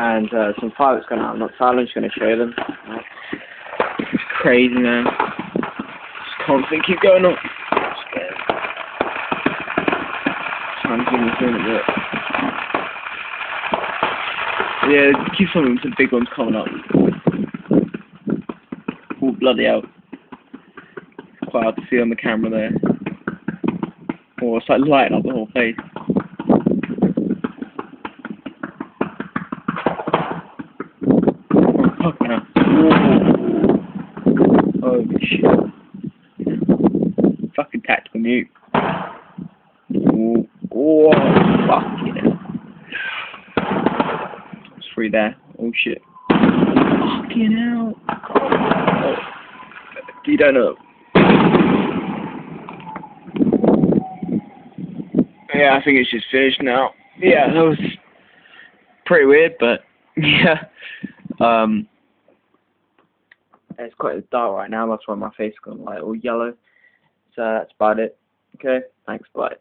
and some fireworks going out. I'm not silent, I'm just going to show them. It's crazy, man. Just constantly keep going on. Trying to zoom this in a bit. Yeah, keep some big ones coming up. Oh, bloody hell. It's quite hard to see on the camera there. Oh, it's like lighting up the whole place. Oh, fuck now. Holy shit. Fucking tactical mute. Oh, fucking hell. It's free there. Oh shit. Fucking hell. Oh. You don't know. Yeah, I think it's just finished now. Yeah, that was pretty weird, but yeah. It's quite dark right now, that's why my face is going like all yellow. So that's about it. Okay, thanks, bye.